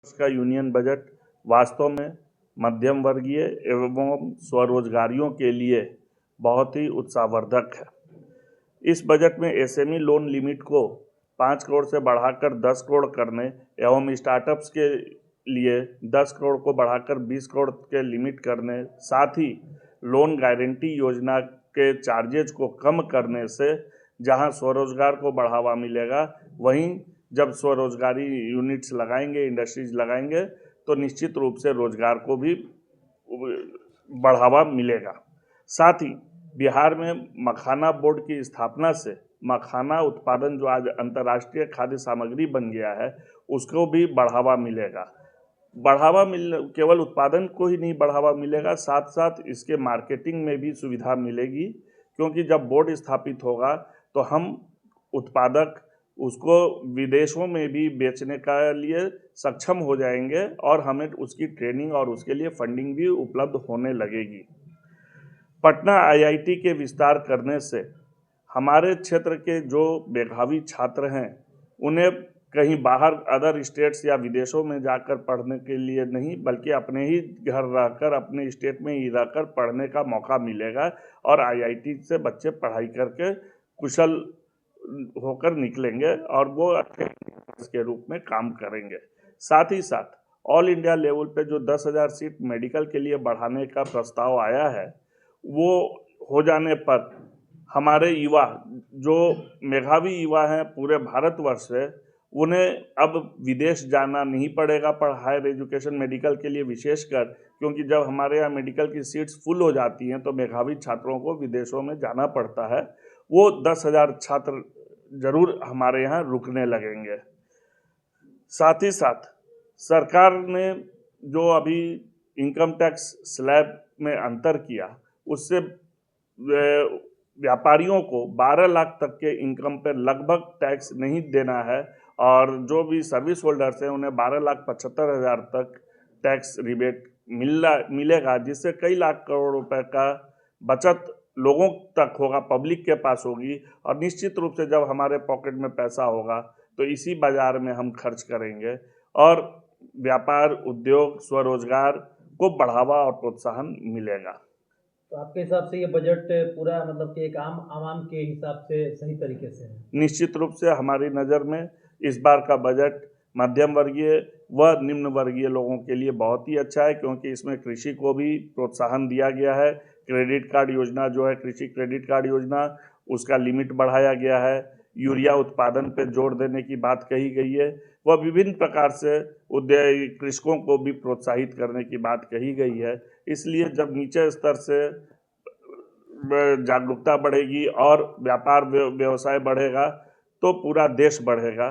का union budget वास्तव में मध्यम वर्गीय एवं स्वरोजगारियों के लिए बहुत ही उत्साहवर्धक है। इस बजट में एसएमई लोन लिमिट को 5 करोड़ से बढ़ाकर 10 करोड़ करने एवं स्टार्टअप्स के लिए 10 करोड़ को बढ़ाकर 20 करोड़ के लिमिट करने, साथ ही लोन गारंटी योजना के चार्जेज को कम करने से जहां स्वरोजगार को बढ़ावा मिलेगा, वहीं जब स्वरोजगारी यूनिट्स लगाएंगे, इंडस्ट्रीज लगाएंगे, तो निश्चित रूप से रोजगार को भी बढ़ावा मिलेगा। साथ ही बिहार में मखाना बोर्ड की स्थापना से मखाना उत्पादन जो आज अंतर्राष्ट्रीय खाद्य सामग्री बन गया है, उसको भी बढ़ावा मिलेगा। केवल उत्पादन को ही नहीं बढ़ावा मिलेगा, साथ साथ इसके मार्केटिंग में भी सुविधा मिलेगी, क्योंकि जब बोर्ड स्थापित होगा तो हम उत्पादक उसको विदेशों में भी बेचने का लिए सक्षम हो जाएंगे और हमें उसकी ट्रेनिंग और उसके लिए फंडिंग भी उपलब्ध होने लगेगी। पटना आईआईटी के विस्तार करने से हमारे क्षेत्र के जो मेधावी छात्र हैं, उन्हें कहीं बाहर अदर स्टेट्स या विदेशों में जाकर पढ़ने के लिए नहीं, बल्कि अपने ही घर रहकर, अपने स्टेट में ही रहकर पढ़ने का मौका मिलेगा और आईआईटी से बच्चे पढ़ाई करके कुशल होकर निकलेंगे और वो के रूप में काम करेंगे। साथ ही साथ ऑल इंडिया लेवल पे जो 10,000 सीट मेडिकल के लिए बढ़ाने का प्रस्ताव आया है, वो हो जाने पर हमारे युवा जो मेधावी युवा हैं पूरे भारतवर्ष से, उन्हें अब विदेश जाना नहीं पड़ेगा पर हायर एजुकेशन मेडिकल के लिए विशेषकर, क्योंकि जब हमारे यहाँ मेडिकल की सीट्स फुल हो जाती हैं तो मेधावी छात्रों को विदेशों में जाना पड़ता है। वो 10,000 छात्र जरूर हमारे यहाँ रुकने लगेंगे। साथ ही साथ सरकार ने जो अभी इनकम टैक्स स्लैब में अंतर किया, उससे व्यापारियों को 12 लाख तक के इनकम पर लगभग टैक्स नहीं देना है और जो भी सर्विस होल्डर्स हैं उन्हें 12,75,000 तक टैक्स रिबेट मिलेगा, जिससे कई लाख करोड़ रुपए का बचत लोगों तक होगा, पब्लिक के पास होगी। और निश्चित रूप से जब हमारे पॉकेट में पैसा होगा तो इसी बाजार में हम खर्च करेंगे और व्यापार, उद्योग, स्वरोजगार को बढ़ावा और प्रोत्साहन मिलेगा। तो आपके हिसाब से ये बजट पूरा मतलब कि एक आवाम के हिसाब से सही तरीके से है? निश्चित रूप से हमारी नज़र में इस बार का बजट मध्यम वर्गीय व निम्न वर्गीय लोगों के लिए बहुत ही अच्छा है, क्योंकि इसमें कृषि को भी प्रोत्साहन दिया गया है। क्रेडिट कार्ड योजना जो है, कृषि क्रेडिट कार्ड योजना, उसका लिमिट बढ़ाया गया है। यूरिया उत्पादन पर जोर देने की बात कही गई है। वह विभिन्न प्रकार से कृषकों को भी प्रोत्साहित करने की बात कही गई है। इसलिए जब नीचे स्तर से जागरूकता बढ़ेगी और व्यापार व्यवसाय बढ़ेगा तो पूरा देश बढ़ेगा।